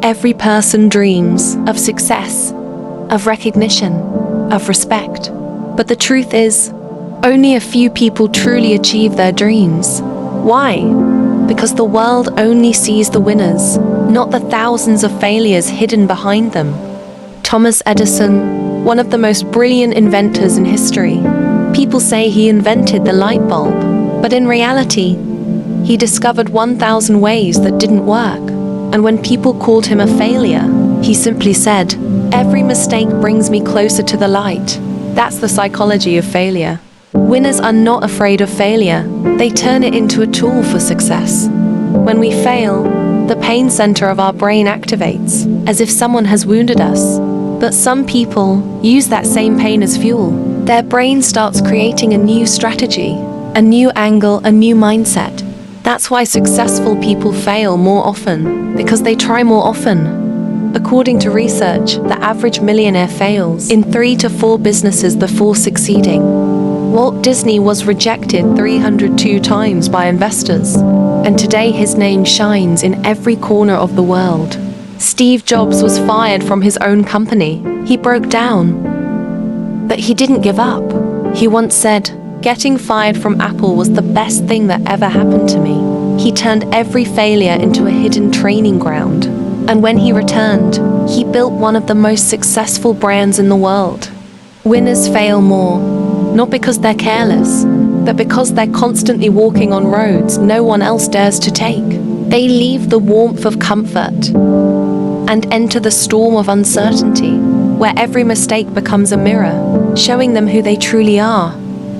Every person dreams of success, of recognition, of respect. But the truth is, only a few people truly achieve their dreams. Why? Because the world only sees the winners, not the thousands of failures hidden behind them. Thomas Edison, one of the most brilliant inventors in history. People say he invented the light bulb, but in reality, he discovered 1,000 ways that didn't work. And when people called him a failure, he simply said, "Every mistake brings me closer to the light." That's the psychology of failure. Winners are not afraid of failure. They turn it into a tool for success. When we fail, the pain center of our brain activates, as if someone has wounded us. But some people use that same pain as fuel. Their brain starts creating a new strategy, a new angle, a new mindset. That's why successful people fail more often, because they try more often. According to research, the average millionaire fails in 3 to 4 businesses before succeeding. Walt Disney was rejected 302 times by investors, and today his name shines in every corner of the world. Steve Jobs was fired from his own company. He broke down. But he didn't give up. He once said, "Getting fired from Apple was the best thing that ever happened to me." He turned every failure into a hidden training ground. And when he returned, he built one of the most successful brands in the world. Winners fail more, not because they're careless, but because they're constantly walking on roads no one else dares to take. They leave the warmth of comfort and enter the storm of uncertainty, where every mistake becomes a mirror, showing them who they truly are.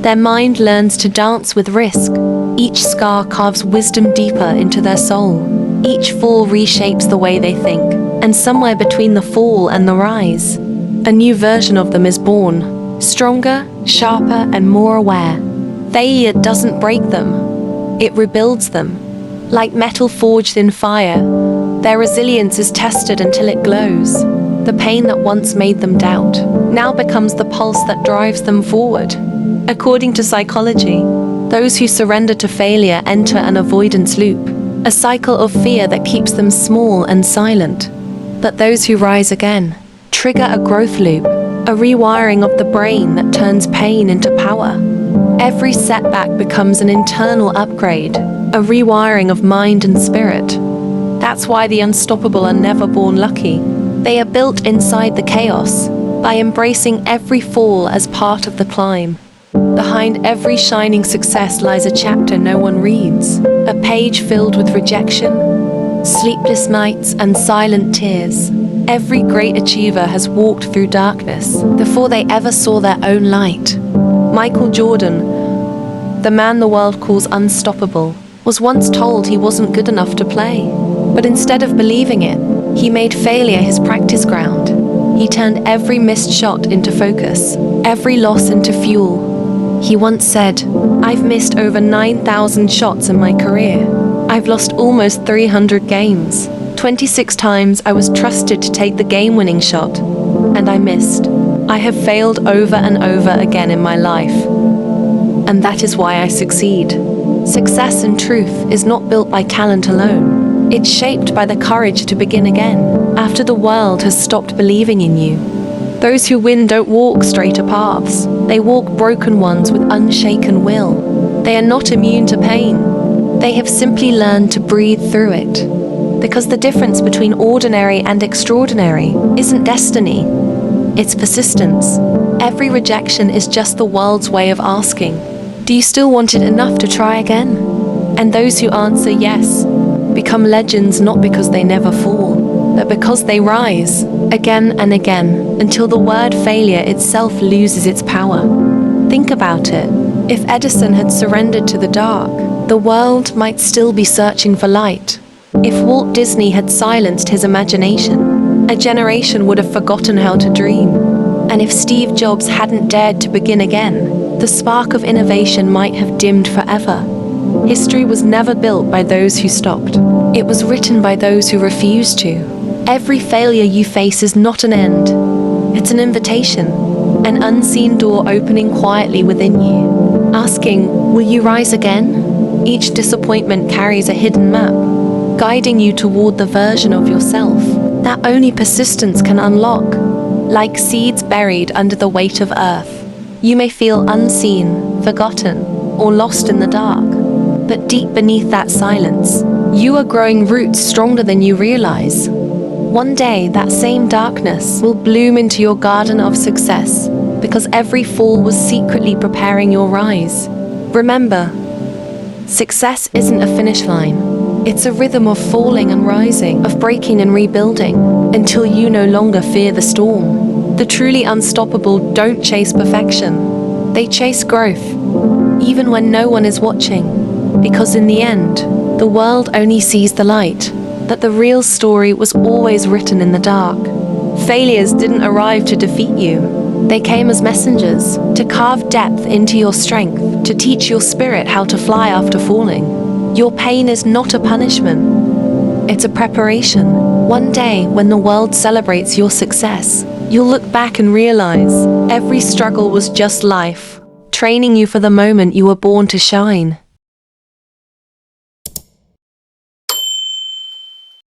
Their mind learns to dance with risk. Each scar carves wisdom deeper into their soul. Each fall reshapes the way they think, and somewhere between the fall and the rise, a new version of them is born, stronger, sharper, and more aware. Failure doesn't break them, it rebuilds them. Like metal forged in fire, their resilience is tested until it glows. The pain that once made them doubt now becomes the pulse that drives them forward. According to psychology, those who surrender to failure enter an avoidance loop, a cycle of fear that keeps them small and silent. But those who rise again trigger a growth loop, a rewiring of the brain that turns pain into power. Every setback becomes an internal upgrade, a rewiring of mind and spirit. That's why the unstoppable are never born lucky. They are built inside the chaos, by embracing every fall as part of the climb. Behind every shining success lies a chapter no one reads, a page filled with rejection, sleepless nights, and silent tears. Every great achiever has walked through darkness before they ever saw their own light. Michael Jordan, the man the world calls unstoppable, was once told he wasn't good enough to play. But instead of believing it, he made failure his practice ground. He turned every missed shot into focus, every loss into fuel. He once said, "I've missed over 9,000 shots in my career. I've lost almost 300 games. 26 times I was trusted to take the game-winning shot, and I missed. I have failed over and over again in my life, and that is why I succeed." Success in truth is not built by talent alone. It's shaped by the courage to begin again, after the world has stopped believing in you. Those who win don't walk straighter paths. They walk broken ones with unshaken will. They are not immune to pain. They have simply learned to breathe through it. Because the difference between ordinary and extraordinary isn't destiny, it's persistence. Every rejection is just the world's way of asking, "Do you still want it enough to try again?" And those who answer yes become legends not because they never fall, but because they rise again and again until the word failure itself loses its power. Think about it. If Edison had surrendered to the dark, the world might still be searching for light. If Walt Disney had silenced his imagination, a generation would have forgotten how to dream. And if Steve Jobs hadn't dared to begin again, the spark of innovation might have dimmed forever. History was never built by those who stopped. It was written by those who refused to. Every failure you face is not an end. It's an invitation, an unseen door opening quietly within you, asking, "Will you rise again?" Each disappointment carries a hidden map, guiding you toward the version of yourself that only persistence can unlock. Like seeds buried under the weight of earth, you may feel unseen, forgotten, or lost in the dark. But deep beneath that silence, you are growing roots stronger than you realize. One day, that same darkness will bloom into your garden of success, because every fall was secretly preparing your rise. Remember, success isn't a finish line. It's a rhythm of falling and rising, of breaking and rebuilding, until you no longer fear the storm. The truly unstoppable don't chase perfection. They chase growth, even when no one is watching. Because in the end, the world only sees the light, that the real story was always written in the dark. Failures didn't arrive to defeat you. They came as messengers, to carve depth into your strength, to teach your spirit how to fly after falling. Your pain is not a punishment. It's a preparation. One day, when the world celebrates your success, you'll look back and realize every struggle was just life, training you for the moment you were born to shine.